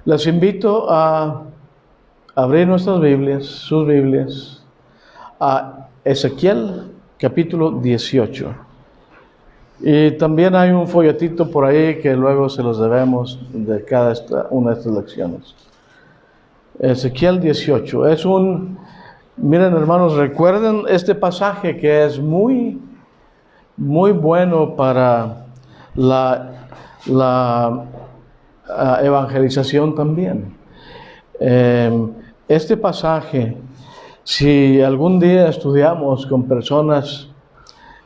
Les invito a abrir nuestras Biblias, sus Biblias, a Ezequiel capítulo 18. Y también hay un folletito por ahí que luego se los debemos de cada una de estas lecciones. Ezequiel 18 miren hermanos, recuerden este pasaje que es muy bueno para la evangelización también. Este pasaje, si algún día estudiamos con personas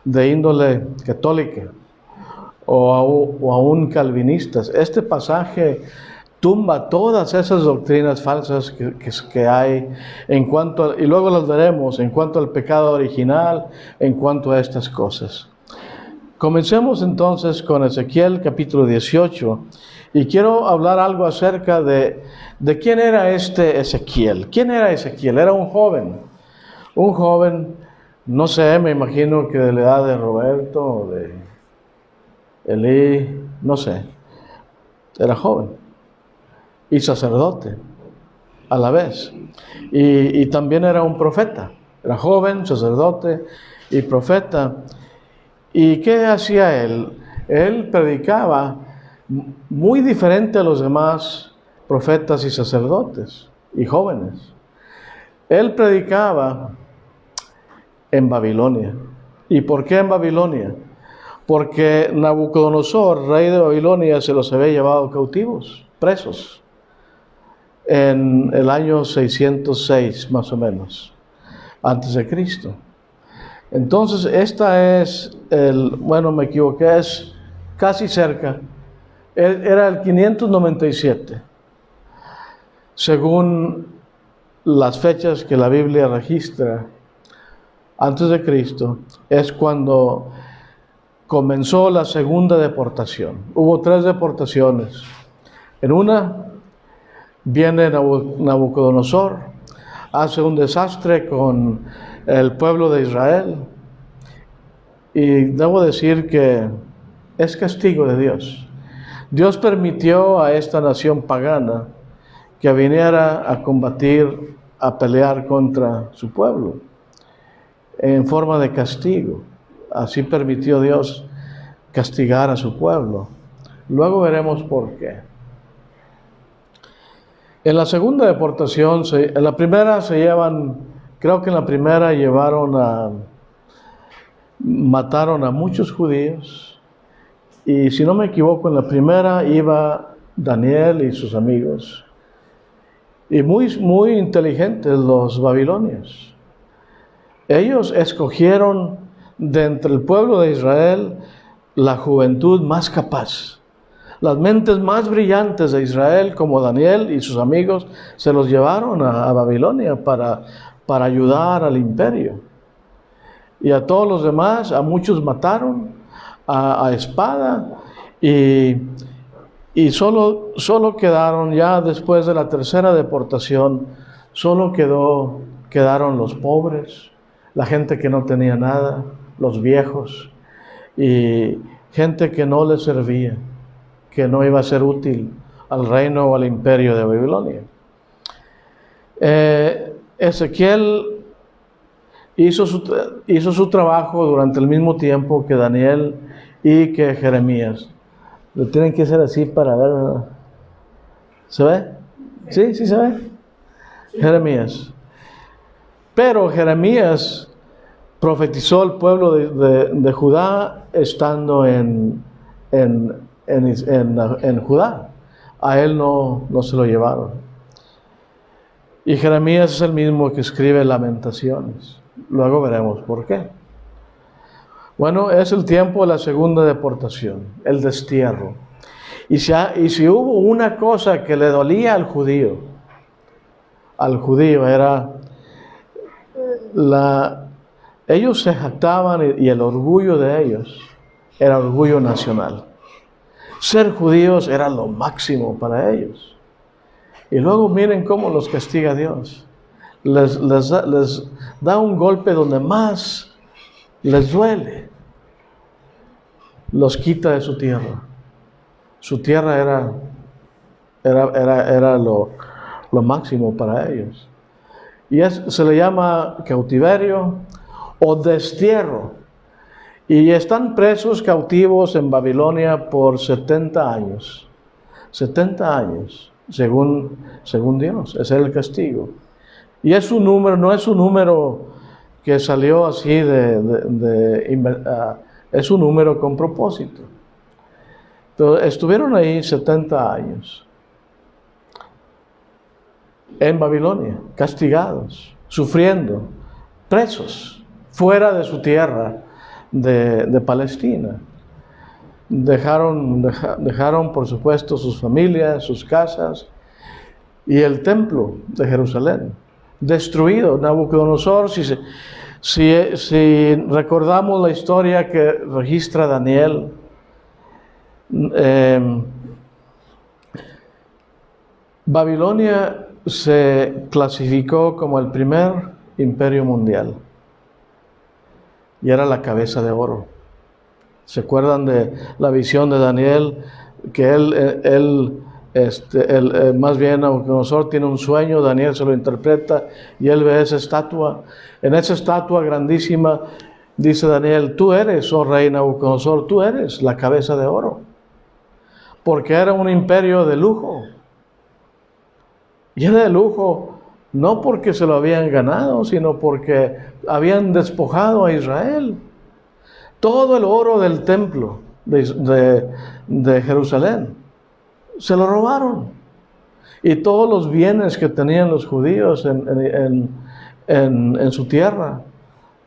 de índole católica o aún calvinistas, este pasaje tumba todas esas doctrinas falsas que hay y luego las veremos en cuanto al pecado original, en cuanto a estas cosas. Comencemos entonces con Ezequiel capítulo 18 y quiero hablar algo acerca de quién era este Ezequiel. ¿Quién era Ezequiel? Era un joven, no sé, me imagino que de la edad de Roberto o de Elí, no sé, era joven y sacerdote a la vez, y también era un profeta, era joven, sacerdote y profeta. ¿Y qué hacía él? Él predicaba muy diferente a los demás profetas y sacerdotes y jóvenes. Él predicaba en Babilonia. ¿Y por qué en Babilonia? Porque Nabucodonosor, rey de Babilonia, se los había llevado cautivos, presos, en el año 606 más o menos, antes de Cristo. Entonces, esta es me equivoqué, es casi cerca. Era el 597, según las fechas que la Biblia registra, antes de Cristo, es cuando comenzó la segunda deportación. Hubo 3 deportaciones. En una, viene Nabucodonosor, hace un desastre con el pueblo de Israel, y debo decir que es castigo de Dios. Dios permitió a esta nación pagana que viniera a combatir, a pelear contra su pueblo en forma de castigo. Así permitió Dios castigar a su pueblo. Luego veremos por qué. En la segunda deportación, en la primera creo que en la primera mataron a muchos judíos, y si no me equivoco, en la primera iba Daniel y sus amigos, y muy inteligentes los babilonios. Ellos escogieron de entre el pueblo de Israel la juventud más capaz. Las mentes más brillantes de Israel, como Daniel y sus amigos, se los llevaron a Babilonia para ayudar al imperio. Y a todos los demás, a muchos mataron a espada, y solo quedaron, ya después de la tercera deportación, quedaron los pobres, la gente que no tenía nada, los viejos, y gente que no les servía, que no iba a ser útil al reino o al imperio de Babilonia. Ezequiel hizo su trabajo durante el mismo tiempo que Daniel y que Jeremías. Lo tienen que hacer así para ver. ¿Se ve? Sí se ve. Jeremías. Pero Jeremías profetizó al pueblo de Judá estando en Judá. A él no se lo llevaron. Y Jeremías es el mismo que escribe Lamentaciones. Luego veremos por qué. Bueno, es el tiempo de la segunda deportación, el destierro. Y si hubo una cosa que le dolía al judío era ellos se jactaban, y el orgullo de ellos era orgullo nacional. Ser judíos era lo máximo para ellos. Y luego miren cómo los castiga Dios. Les da un golpe donde más les duele. Los quita de su tierra. Su tierra era Era lo máximo para ellos. Y se le llama cautiverio o destierro. Y están presos cautivos en Babilonia por 70 años. 70 años, según Dios. Ese es el castigo. Y es un número, no es un número que salió así es un número con propósito. Entonces, estuvieron ahí 70 años. En Babilonia, castigados, sufriendo, presos, fuera de su tierra de Palestina. Dejaron, por supuesto, sus familias, sus casas y el templo de Jerusalén, destruido. Nabucodonosor, si recordamos la historia que registra Daniel, Babilonia se clasificó como el primer imperio mundial y era la cabeza de oro. ¿Se acuerdan de la visión de Daniel? Que más bien Nabucodonosor tiene un sueño, Daniel se lo interpreta y él ve esa estatua. En esa estatua grandísima dice Daniel: tú eres, oh rey Nabucodonosor, tú eres la cabeza de oro. Porque era un imperio de lujo. Y era de lujo no porque se lo habían ganado, sino porque habían despojado a Israel. Todo el oro del templo de Jerusalén se lo robaron. Y todos los bienes que tenían los judíos en su tierra,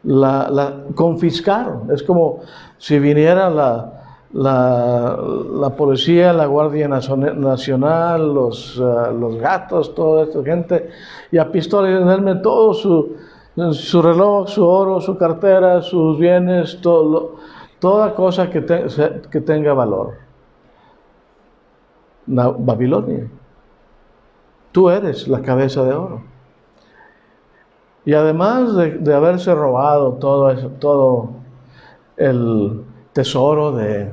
la confiscaron. Es como si viniera la policía, la Guardia Nacional, los gatos, toda esta gente, y a pistola y denme todo su reloj, su oro, su cartera, sus bienes, toda cosa que tenga valor. Babilonia, tú eres la cabeza de oro. Y además de haberse robado todo el tesoro de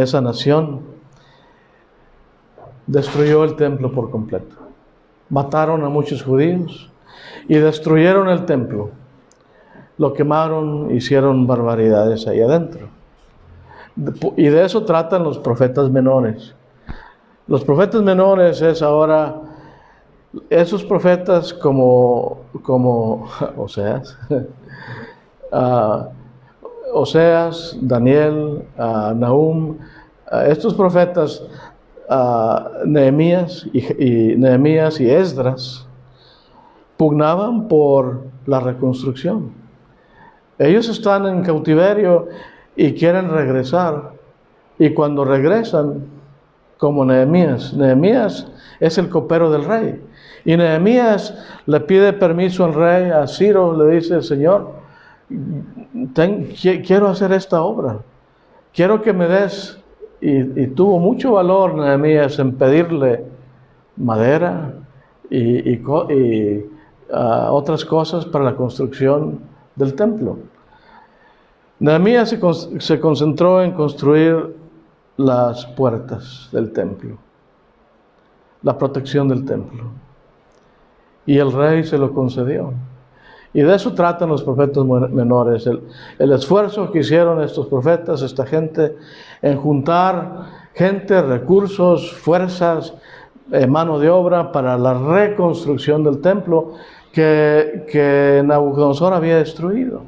esa nación, destruyó el templo por completo. Mataron a muchos judíos y destruyeron el templo. Lo quemaron, hicieron barbaridades ahí adentro. Y de eso tratan los profetas menores. Los profetas menores es ahora esos profetas como Oseas, Oseas, Daniel, Nahum, estos profetas, Nehemías y Esdras, pugnaban por la reconstrucción. Ellos están en cautiverio y quieren regresar, y cuando regresan, como Nehemías es el copero del rey, y Nehemías le pide permiso al rey, a Ciro, le dice: Señor, quiero hacer esta obra, quiero que me des, y tuvo mucho valor Nehemías en pedirle madera y otras cosas para la construcción del templo. Nehemías se concentró en construir las puertas del templo, la protección del templo, y el rey se lo concedió. Y de eso tratan los profetas menores, el esfuerzo que hicieron estos profetas, esta gente, en juntar gente, recursos, fuerzas, mano de obra para la reconstrucción del templo que Nabucodonosor había destruido.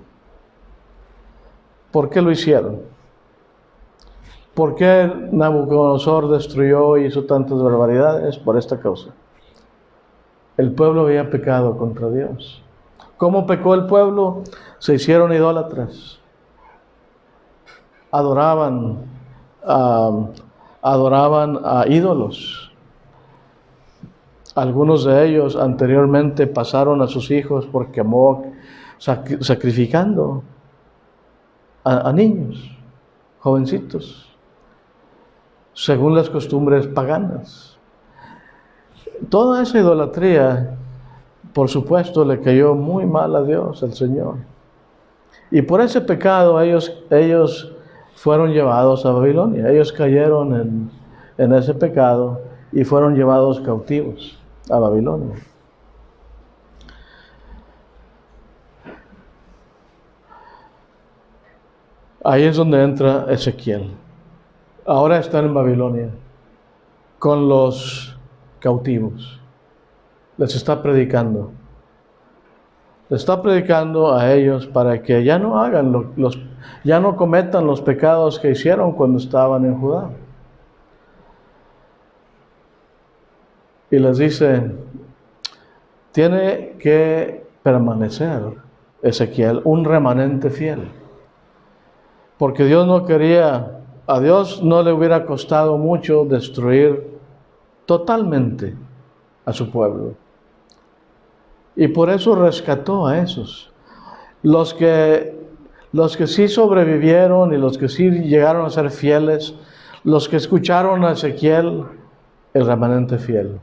¿Por qué lo hicieron? ¿Por qué Nabucodonosor destruyó y hizo tantas barbaridades? Por esta causa. El pueblo había pecado contra Dios. ¿Cómo pecó el pueblo? Se hicieron idólatras. Adoraban a ídolos. Algunos de ellos anteriormente pasaron a sus hijos por Kemoc, sacrificando a niños, jovencitos, según las costumbres paganas. Toda esa idolatría, por supuesto, le cayó muy mal a Dios, al Señor. Y por ese pecado ellos fueron llevados a Babilonia. Ellos cayeron en ese pecado y fueron llevados cautivos a Babilonia. Ahí es donde entra Ezequiel. Ahora están en Babilonia con los cautivos. Les está predicando. Les está predicando a ellos para que ya no hagan ya no cometan los pecados que hicieron cuando estaban en Judá. Y les dice, tiene que permanecer, Ezequiel, un remanente fiel. Porque Dios no quería, a Dios no le hubiera costado mucho destruir totalmente a su pueblo. Y por eso rescató a esos. Los que sí sobrevivieron y los que sí llegaron a ser fieles, los que escucharon a Ezequiel, el remanente fiel.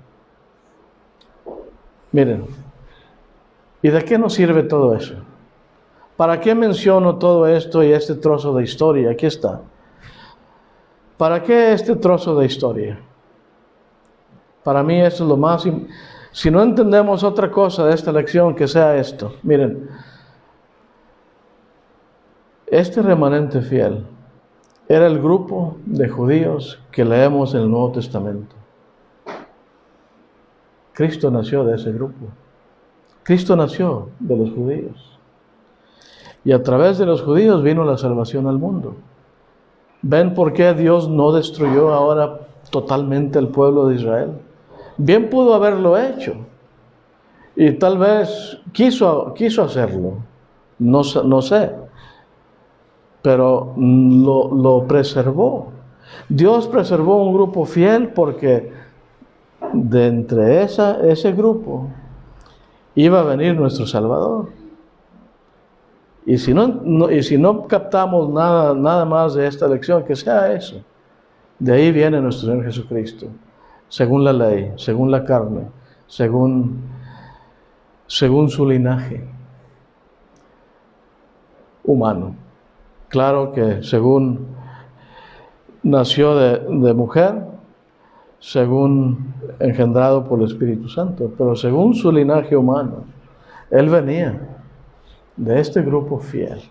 Miren, ¿y de qué nos sirve todo eso? ¿Para qué menciono todo esto y este trozo de historia? Aquí está. ¿Para qué este trozo de historia? Para mí esto es lo más... Si no entendemos otra cosa de esta lección que sea esto, miren, este remanente fiel era el grupo de judíos que leemos en el Nuevo Testamento. Cristo nació de ese grupo. Cristo nació de los judíos. Y a través de los judíos vino la salvación al mundo. ¿Ven por qué Dios no destruyó ahora totalmente el pueblo de Israel? Bien pudo haberlo hecho. Y tal vez quiso hacerlo. No sé. Pero lo preservó. Dios preservó un grupo fiel porque de entre ese grupo iba a venir nuestro Salvador. Y si no captamos nada más de esta lección, que sea eso. De ahí viene nuestro Señor Jesucristo, según la ley, según la carne, según su linaje humano. Claro que según nació de mujer, según engendrado por el Espíritu Santo, pero según su linaje humano, Él venía de este grupo fiel.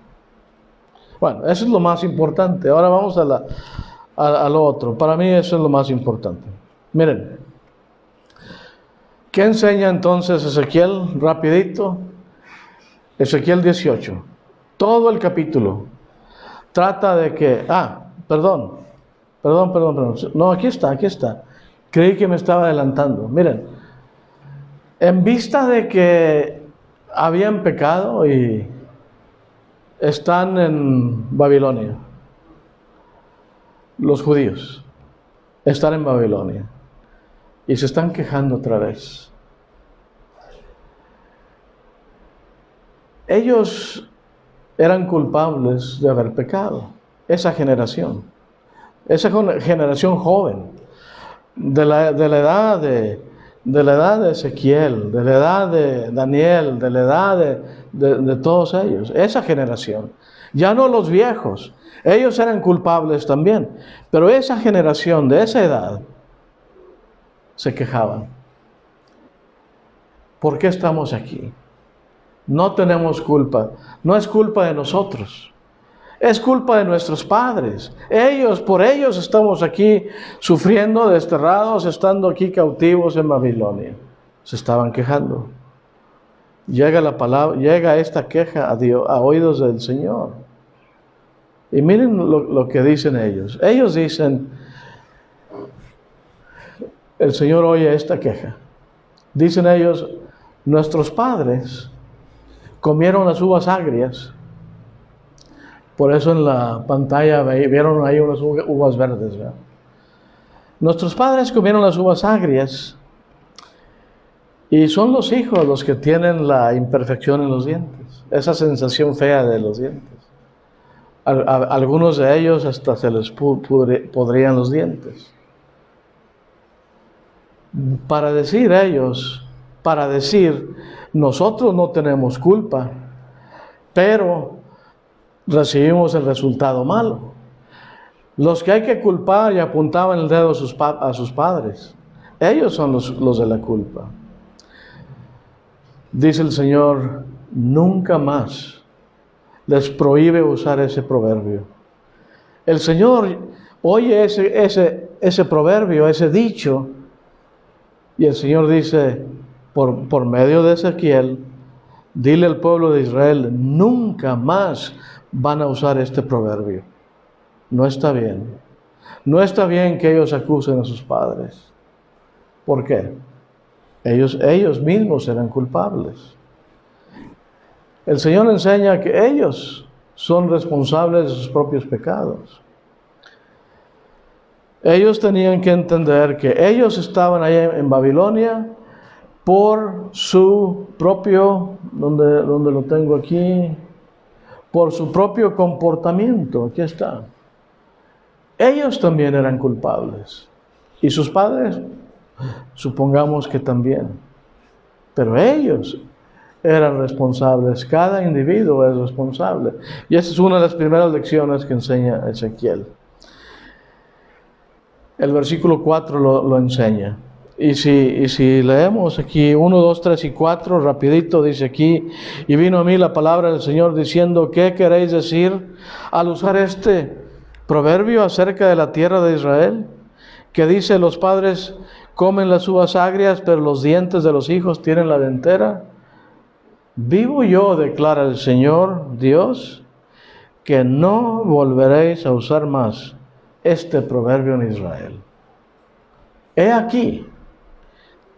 Bueno, eso es lo más importante. Ahora vamos a lo otro. Para mí eso es lo más importante. Miren, ¿qué enseña entonces Ezequiel? Rapidito. Ezequiel 18. Todo el capítulo trata de que... Perdón. No, aquí está. Creí que me estaba adelantando. Miren, en vista de que habían pecado y están en Babilonia, los judíos están en Babilonia y se están quejando otra vez. Ellos eran culpables de haber pecado. Esa generación joven, de la edad de Ezequiel, de la edad de Daniel, de la edad de todos ellos, esa generación, ya no los viejos, ellos eran culpables también, pero esa generación de esa edad se quejaban. ¿Por qué estamos aquí? No tenemos culpa, no es culpa de nosotros. Es culpa de nuestros padres. Por ellos estamos aquí sufriendo, desterrados, estando aquí cautivos en Babilonia. Se estaban quejando. Llega esta queja a oídos del Señor. Y miren lo que dicen ellos. Ellos dicen, el Señor oye esta queja. Dicen ellos, nuestros padres comieron las uvas agrias. Por eso en la pantalla vieron ahí unas uvas verdes, ¿verdad? Nuestros padres comieron las uvas agrias y son los hijos los que tienen la imperfección en los dientes, esa sensación fea de los dientes. Algunos de ellos hasta se les podrían los dientes. Para decir nosotros no tenemos culpa, pero recibimos el resultado malo. Los que hay que culpar y apuntaban el dedo a sus padres. Ellos son los de la culpa. Dice el Señor, nunca más les prohíbe usar ese proverbio. El Señor oye ese proverbio, ese dicho, y el Señor dice, por medio de Ezequiel, dile al pueblo de Israel, nunca más van a usar este proverbio. No está bien. No está bien que ellos acusen a sus padres. ¿Por qué? Ellos mismos eran culpables. El Señor enseña que ellos son responsables de sus propios pecados. Ellos tenían que entender que ellos estaban ahí en Babilonia por su propio, donde lo tengo aquí, por su propio comportamiento. Aquí está. Ellos también eran culpables. Y sus padres, supongamos que también. Pero ellos eran responsables. Cada individuo es responsable. Y esa es una de las primeras lecciones que enseña Ezequiel. El versículo 4 lo enseña. Y si leemos aquí 1, 2, 3 y 4, rapidito dice aquí, y vino a mí la palabra del Señor diciendo, ¿qué queréis decir al usar este proverbio acerca de la tierra de Israel? Que dice, los padres comen las uvas agrias, pero los dientes de los hijos tienen la dentera. Vivo yo, declara el Señor Dios, que no volveréis a usar más este proverbio en Israel. He aquí,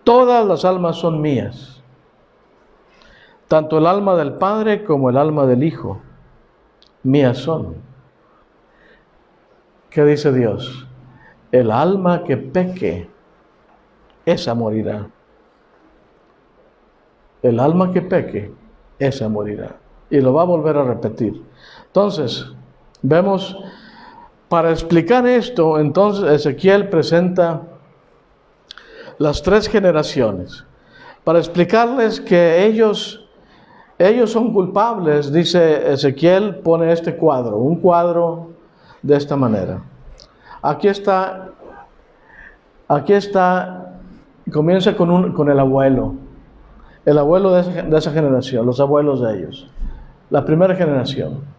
todas las almas son mías, tanto el alma del Padre como el alma del Hijo, mías son. ¿Qué dice Dios? El alma que peque, esa morirá. El alma que peque, esa morirá. Y lo va a volver a repetir. Entonces, vemos, para explicar esto, entonces Ezequiel presenta las 3 generaciones. Para explicarles que ellos son culpables, dice Ezequiel, pone este cuadro, un cuadro de esta manera. Aquí está, comienza con el abuelo de esa generación, los abuelos de ellos, la primera generación.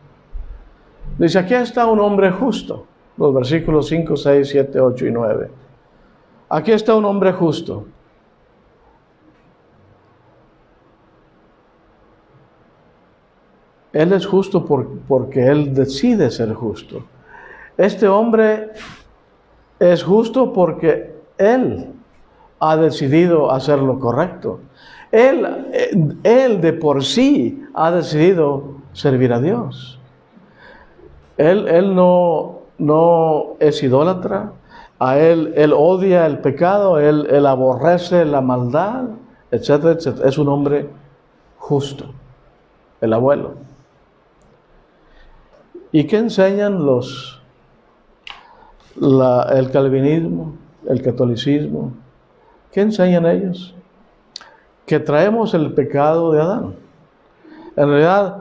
Dice, aquí está un hombre justo, los versículos 5, 6, 7, 8 y 9. Aquí está un hombre justo. Él es justo porque él decide ser justo. Este hombre es justo porque él ha decidido hacer lo correcto. Él de por sí ha decidido servir a Dios. Él no es idólatra. Él odia el pecado, él aborrece la maldad, etcétera, etcétera. Es un hombre justo, el abuelo. ¿Y qué enseñan el calvinismo, el catolicismo? ¿Qué enseñan ellos? Que traemos el pecado de Adán. En realidad,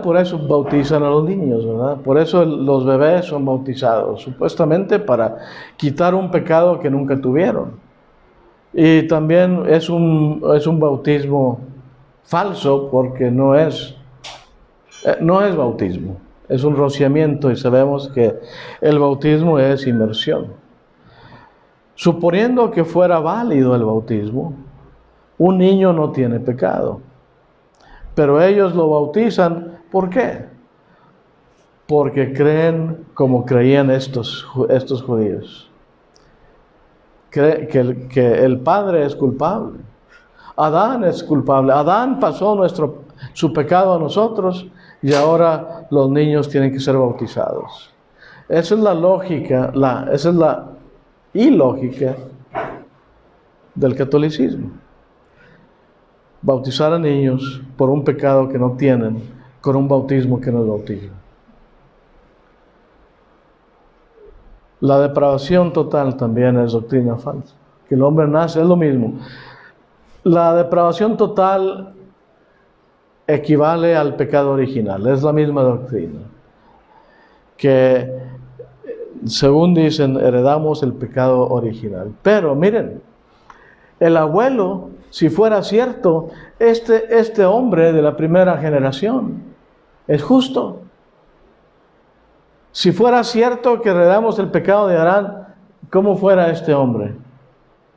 por eso bautizan a los niños, ¿verdad? Por eso los bebés son bautizados, supuestamente para quitar un pecado que nunca tuvieron. Y también es un bautismo falso porque no es bautismo, es un rociamiento y sabemos que el bautismo es inmersión. Suponiendo que fuera válido el bautismo, un niño no tiene pecado. Pero ellos lo bautizan, ¿por qué? Porque creen como creían estos judíos. Que el Padre es culpable. Adán es culpable. Adán pasó su pecado a nosotros y ahora los niños tienen que ser bautizados. Esa es la lógica, esa es la ilógica del catolicismo. Bautizar a niños por un pecado que no tienen, con un bautismo que no es bautismo. La depravación total también es doctrina falsa. Que el hombre nace, es lo mismo. La depravación total equivale al pecado original, es la misma doctrina. Que según dicen, heredamos el pecado original. Pero miren, el abuelo, si fuera cierto, este hombre de la primera generación es justo. Si fuera cierto que heredamos el pecado de Adán, ¿cómo fuera este hombre?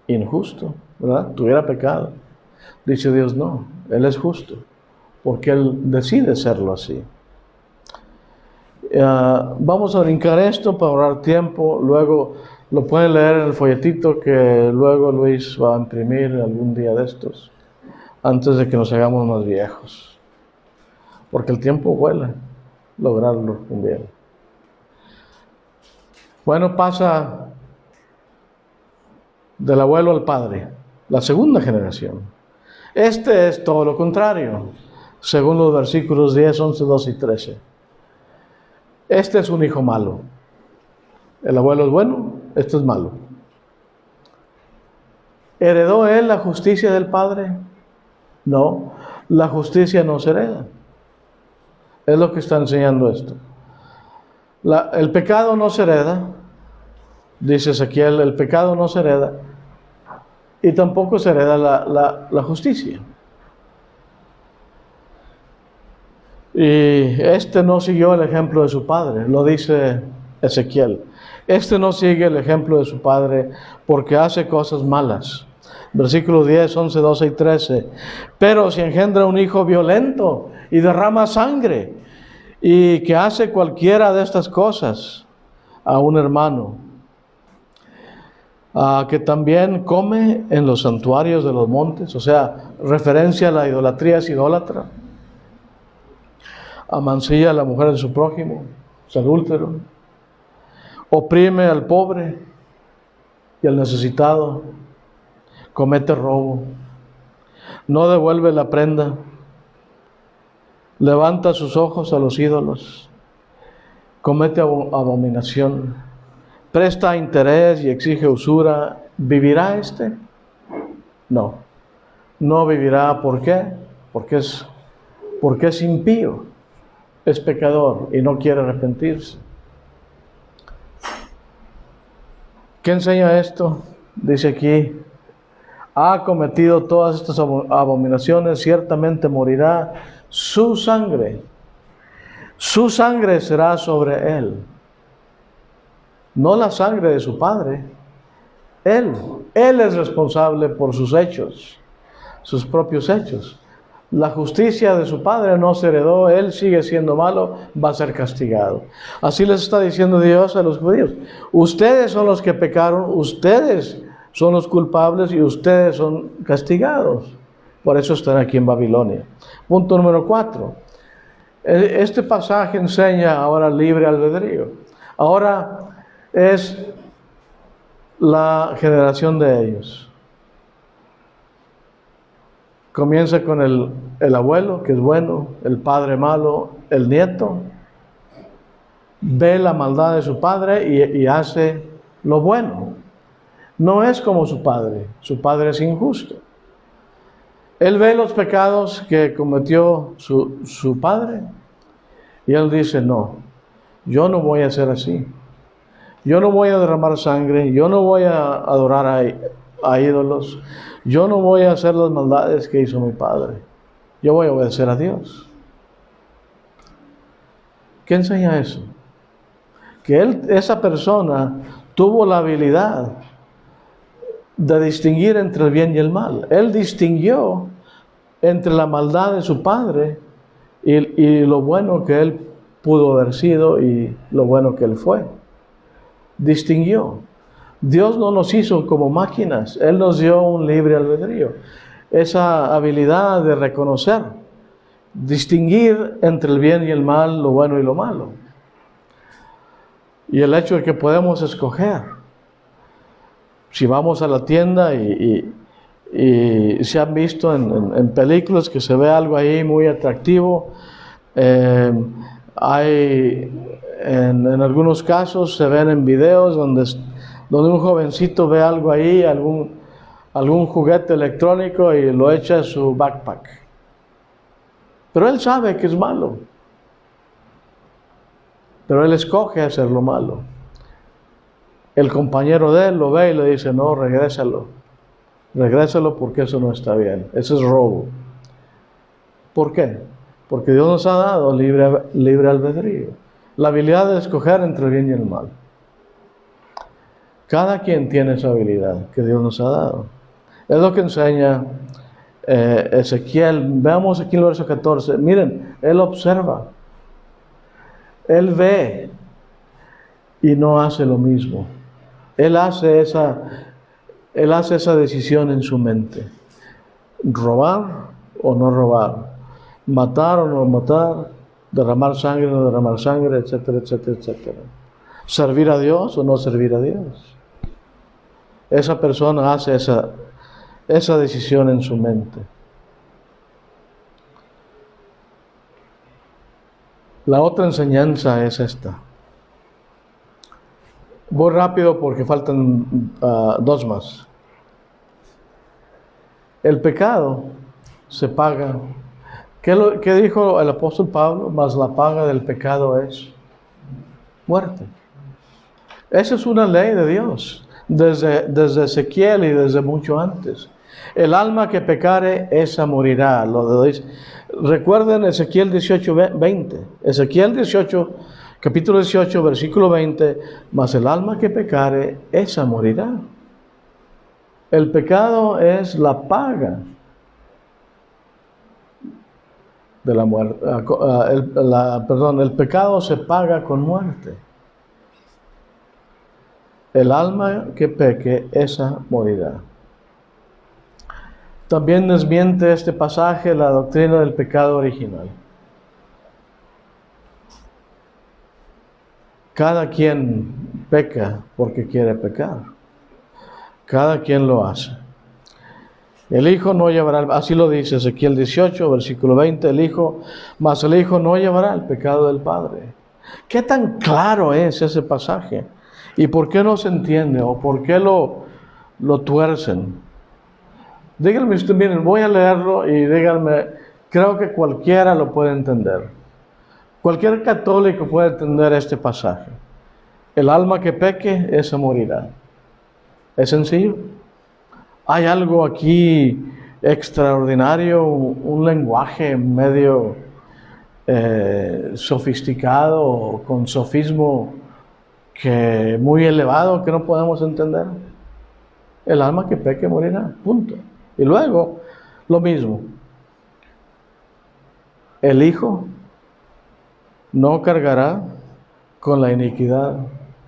Injusto, ¿verdad? Tuviera pecado. Dice Dios, no, Él es justo, porque Él decide serlo así. Vamos a brincar esto para ahorrar tiempo. Luego lo pueden leer en el folletito que luego Luis va a imprimir algún día de estos, antes de que nos hagamos más viejos. Porque el tiempo vuela, lograrlo también. Bueno, pasa del abuelo al padre, la segunda generación. Este es todo lo contrario, según los versículos 10, 11, 12 y 13. Este es un hijo malo. El abuelo es bueno, este es malo. ¿Heredó él la justicia del padre? No, la justicia no se hereda. Es lo que está enseñando esto. El pecado no se hereda, dice Ezequiel, el pecado no se hereda, y tampoco se hereda la justicia. Y este no siguió el ejemplo de su padre, lo dice Ezequiel. Este no sigue el ejemplo de su padre porque hace cosas malas. Versículos 10, 11, 12 y 13. Pero si engendra un hijo violento y derrama sangre, y que hace cualquiera de estas cosas a un hermano, que también come en los santuarios de los montes, o sea, referencia a la idolatría, es idólatra, amancilla a la mujer de su prójimo, es adúltero, oprime al pobre y al necesitado, comete robo, no devuelve la prenda, levanta sus ojos a los ídolos, comete abominación, presta interés y exige usura. ¿Vivirá este? No, no vivirá. ¿Por qué? Porque es impío, es pecador y no quiere arrepentirse. ¿Qué enseña esto? Dice aquí, ha cometido todas estas abominaciones, ciertamente morirá. Su sangre será sobre él. No la sangre de su padre. Él es responsable por sus hechos, sus propios hechos. La justicia de su padre no se heredó, él sigue siendo malo, va a ser castigado. Así les está diciendo Dios a los judíos. Ustedes son los que pecaron, ustedes son los culpables y ustedes son castigados. Por eso están aquí en Babilonia. Punto número 4. Este pasaje enseña ahora libre albedrío. Ahora es la generación de ellos. Comienza con el abuelo, que es bueno, el padre malo, el nieto. Ve la maldad de su padre y hace lo bueno. No es como su padre es injusto. Él ve los pecados que cometió su padre y él dice, no, yo no voy a ser así. Yo no voy a derramar sangre, yo no voy a adorar a ídolos, yo no voy a hacer las maldades que hizo mi padre. Yo voy a obedecer a Dios. ¿Qué enseña eso? Que esa persona tuvo la habilidad de distinguir entre el bien y el mal. Él distinguió entre la maldad de su padre y lo bueno que él pudo haber sido y lo bueno que él fue. Distinguió. Dios no nos hizo como máquinas, Él nos dio un libre albedrío. Esa habilidad de reconocer, distinguir entre el bien y el mal, lo bueno y lo malo. Y el hecho de que podemos escoger. Si vamos a la tienda y se han visto en películas que se ve algo ahí muy atractivo, hay en algunos casos se ven en videos donde un jovencito ve algo ahí, algún juguete electrónico y lo echa en su backpack. Pero él sabe que es malo. Pero él escoge hacer lo malo. El compañero de él lo ve y le dice, no, regrésalo porque eso no está bien, eso es robo. ¿Por qué? Porque Dios nos ha dado libre albedrío, la habilidad de escoger entre el bien y el mal. Cada quien tiene esa habilidad que Dios nos ha dado. Es lo que enseña Ezequiel. Veamos aquí el verso 14. Miren, él observa, él ve y no hace lo mismo. Él hace esa decisión en su mente. Robar o no robar. Matar o no matar. Derramar sangre o no derramar sangre, etcétera, etcétera, etcétera. Servir a Dios o no servir a Dios. Esa persona hace esa decisión en su mente. La otra enseñanza es esta. Voy rápido porque faltan dos más. El pecado se paga. ¿Qué dijo el apóstol Pablo? Mas la paga del pecado es muerte. Esa es una ley de Dios, desde Ezequiel y desde mucho antes. El alma que pecare, esa morirá. Recuerden Ezequiel 18, 20. Ezequiel 18, capítulo 18, versículo 20. Mas el alma que pecare, esa morirá. El pecado es la paga de la muerte. El pecado se paga con muerte. El alma que peque, esa morirá. También desmiente este pasaje la doctrina del pecado original. Cada quien peca porque quiere pecar. Cada quien lo hace. El Hijo no llevará, así lo dice Ezequiel 18, versículo 20, mas el Hijo no llevará el pecado del Padre. ¿Qué tan claro es ese pasaje? ¿Y por qué no se entiende? ¿O por qué lo tuercen? Díganme ustedes, miren, voy a leerlo y díganme, creo que cualquiera lo puede entender. Cualquier católico puede entender este pasaje. El alma que peque, esa morirá. ¿Es sencillo? Hay algo aquí extraordinario, un lenguaje medio sofisticado, con sofismo muy elevado que no podemos entender. El alma que peque morirá, punto. Y luego, lo mismo. El Hijo no cargará con la iniquidad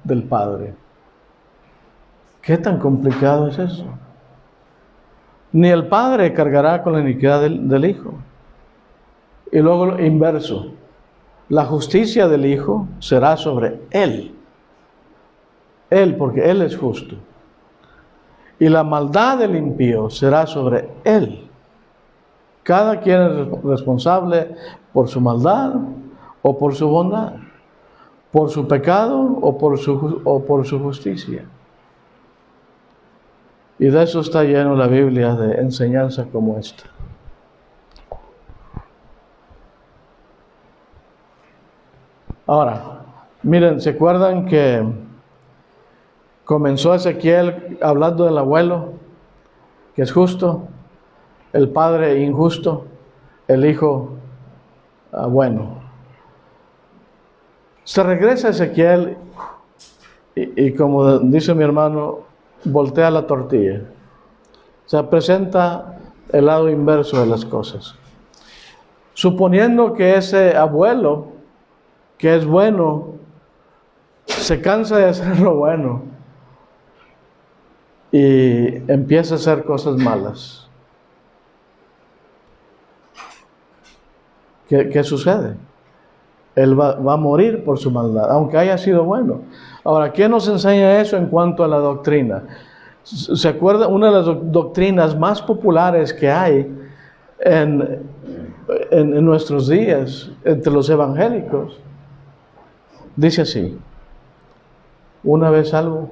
del Padre. ¿Qué tan complicado es eso? Ni el Padre cargará con la iniquidad del Hijo. Y luego lo inverso. La justicia del Hijo será sobre Él. Él, porque Él es justo. Y la maldad del impío será sobre Él. Cada quien es responsable por su maldad o por su bondad. Por su pecado o por su justicia. Y de eso está lleno la Biblia, de enseñanza como esta. Ahora, miren, ¿se acuerdan que comenzó Ezequiel hablando del abuelo, que es justo, el padre injusto, el hijo bueno? Se regresa Ezequiel y como dice mi hermano, voltea la tortilla. Se presenta el lado inverso de las cosas. Suponiendo que ese abuelo, que es bueno, se cansa de hacer lo bueno y empieza a hacer cosas malas. ¿Qué sucede? Él va a morir por su maldad, aunque haya sido bueno. Ahora, ¿qué nos enseña eso en cuanto a la doctrina? ¿Se acuerda? Una de las doctrinas más populares que hay en nuestros días, entre los evangélicos, dice así: una vez salvo,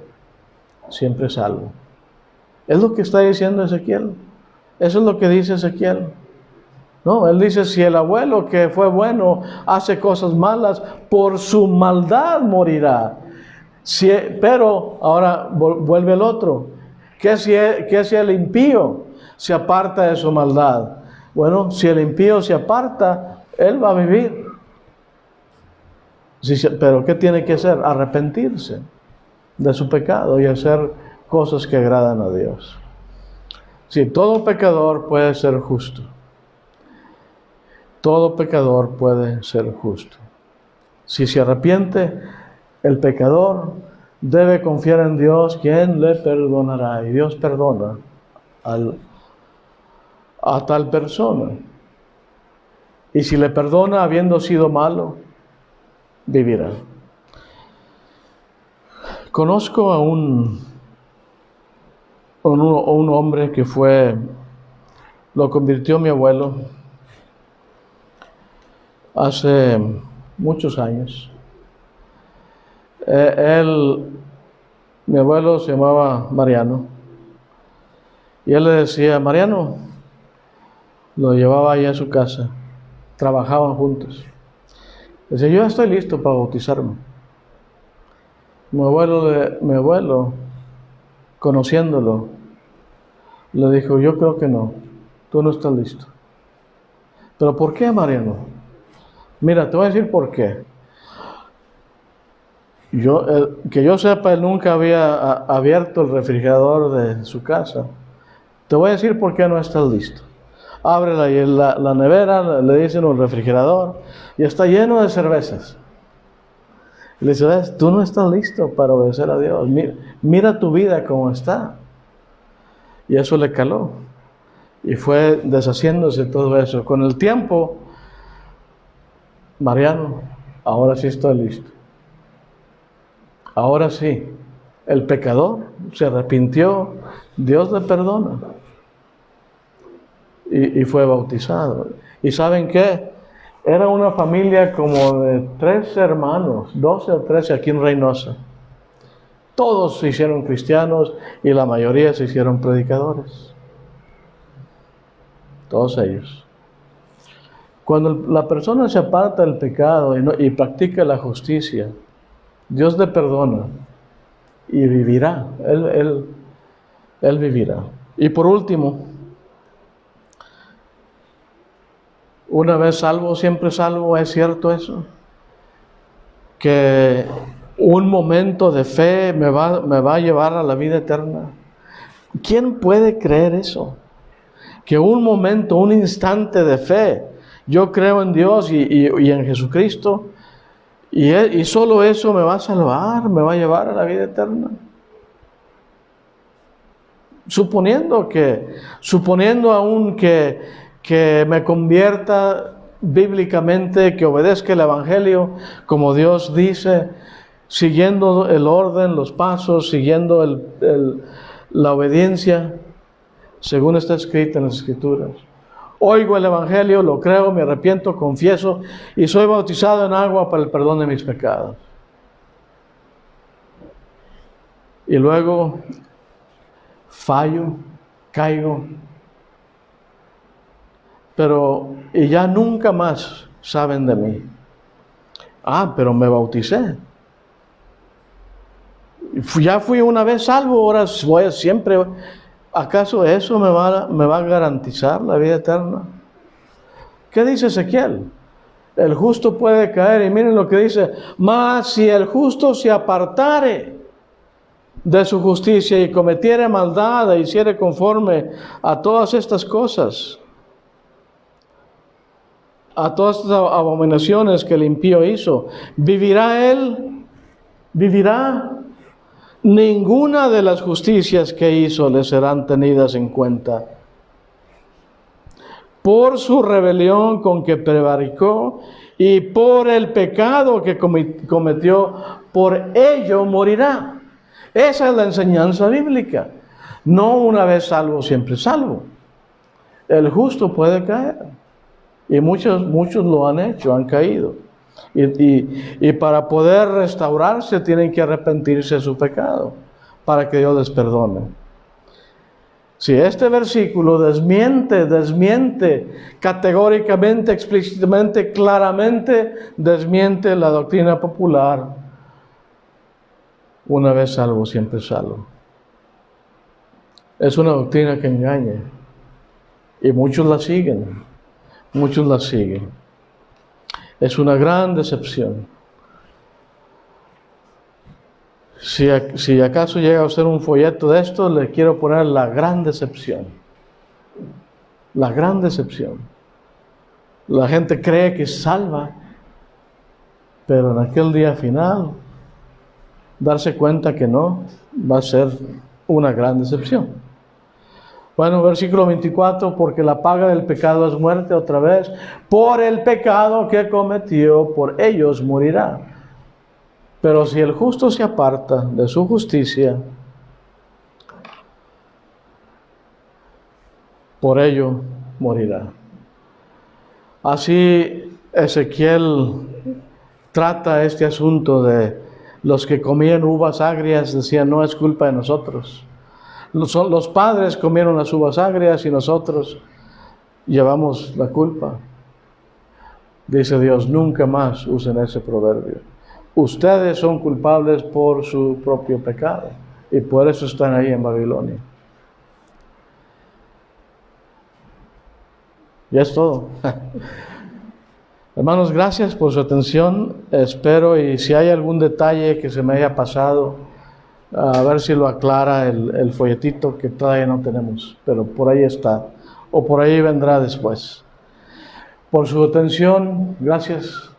siempre salvo. Es lo que está diciendo Ezequiel. Eso es lo que dice Ezequiel. No, él dice, si el abuelo que fue bueno hace cosas malas, por su maldad morirá. Pero ahora vuelve el otro. ¿Qué si el impío se aparta de su maldad? Bueno, si el impío se aparta, él va a vivir. Pero ¿qué tiene que hacer? Arrepentirse de su pecado y hacer cosas que agradan a Dios. Si todo pecador puede ser justo. Todo pecador puede ser justo. Si se arrepiente, el pecador debe confiar en Dios, quien le perdonará. Y Dios perdona a tal persona. Y si le perdona habiendo sido malo, vivirá. Conozco a un hombre que lo convirtió mi abuelo hace muchos años. Mi abuelo se llamaba Mariano, y él le decía, Mariano, lo llevaba allá a su casa, trabajaban juntos. Decía, yo ya estoy listo para bautizarme. Mi abuelo, conociéndolo, le dijo, yo creo que no, tú no estás listo. ¿Pero por qué, Mariano? Mira, te voy a decir por qué. Que yo sepa, él nunca había abierto el refrigerador de su casa. Te voy a decir por qué no estás listo. Abre la nevera, le dicen el refrigerador, y está lleno de cervezas. Le dice, ¿ves? Tú no estás listo para obedecer a Dios. Mira tu vida cómo está. Y eso le caló. Y fue deshaciéndose todo eso. Con el tiempo, Mariano, ahora sí estoy listo. Ahora sí, el pecador se arrepintió, Dios le perdona. Y fue bautizado. ¿Y saben qué? Era una familia como de 13 hermanos, 12 o 13 aquí en Reynosa. Todos se hicieron cristianos y la mayoría se hicieron predicadores. Todos ellos. Cuando la persona se aparta del pecado y practica la justicia, Dios le perdona y vivirá. Él vivirá. Y por último, una vez salvo, siempre salvo, ¿es cierto eso? Que un momento de fe me va a llevar a la vida eterna. ¿Quién puede creer eso? Que un momento, un instante de fe, yo creo en Dios y en Jesucristo, y solo eso me va a salvar, me va a llevar a la vida eterna. Suponiendo aún que me convierta bíblicamente, que obedezca el Evangelio como Dios dice, siguiendo el orden, los pasos, siguiendo la obediencia, según está escrito en las Escrituras. Oigo el Evangelio, lo creo, me arrepiento, confieso y soy bautizado en agua para el perdón de mis pecados. Y luego fallo, caigo, y ya nunca más saben de mí. Pero me bauticé. Ya fui una vez salvo, ahora voy siempre. ¿Acaso eso me va a garantizar la vida eterna? ¿Qué dice Ezequiel? El justo puede caer, y miren lo que dice, mas si el justo se apartare de su justicia y cometiere maldad e hiciere conforme a todas estas cosas, a todas estas abominaciones que el impío hizo, ¿vivirá él? ¿Vivirá? Ninguna de las justicias que hizo le serán tenidas en cuenta. Por su rebelión con que prevaricó y por el pecado que cometió, por ello morirá. Esa es la enseñanza bíblica. No una vez salvo, siempre salvo. El justo puede caer. Y muchos lo han hecho, han caído. Y para poder restaurarse tienen que arrepentirse de su pecado, para que Dios les perdone. Si este versículo desmiente categóricamente, explícitamente, claramente, desmiente la doctrina popular Una vez salvo, siempre salvo. Es una doctrina que engaña. Y muchos la siguen. Muchos la siguen. Es una gran decepción. Si acaso llega a ser un folleto de esto, le quiero poner la gran decepción. La gran decepción. La gente cree que es salva, pero en aquel día final, darse cuenta que no, va a ser una gran decepción. Bueno, versículo 24, porque la paga del pecado es muerte, otra vez, por el pecado que cometió, por ellos morirá. Pero si el justo se aparta de su justicia, por ello morirá. Así Ezequiel trata este asunto de los que comían uvas agrias, decían, no es culpa de nosotros. Los padres comieron las uvas agrias y nosotros llevamos la culpa. Dice Dios, nunca más usen ese proverbio. Ustedes son culpables por su propio pecado y por eso están ahí en Babilonia. Ya es todo. Hermanos, gracias por su atención. Espero, y si hay algún detalle que se me haya pasado, a ver si lo aclara el folletito que todavía no tenemos, pero por ahí está, o por ahí vendrá después. Por su atención, gracias.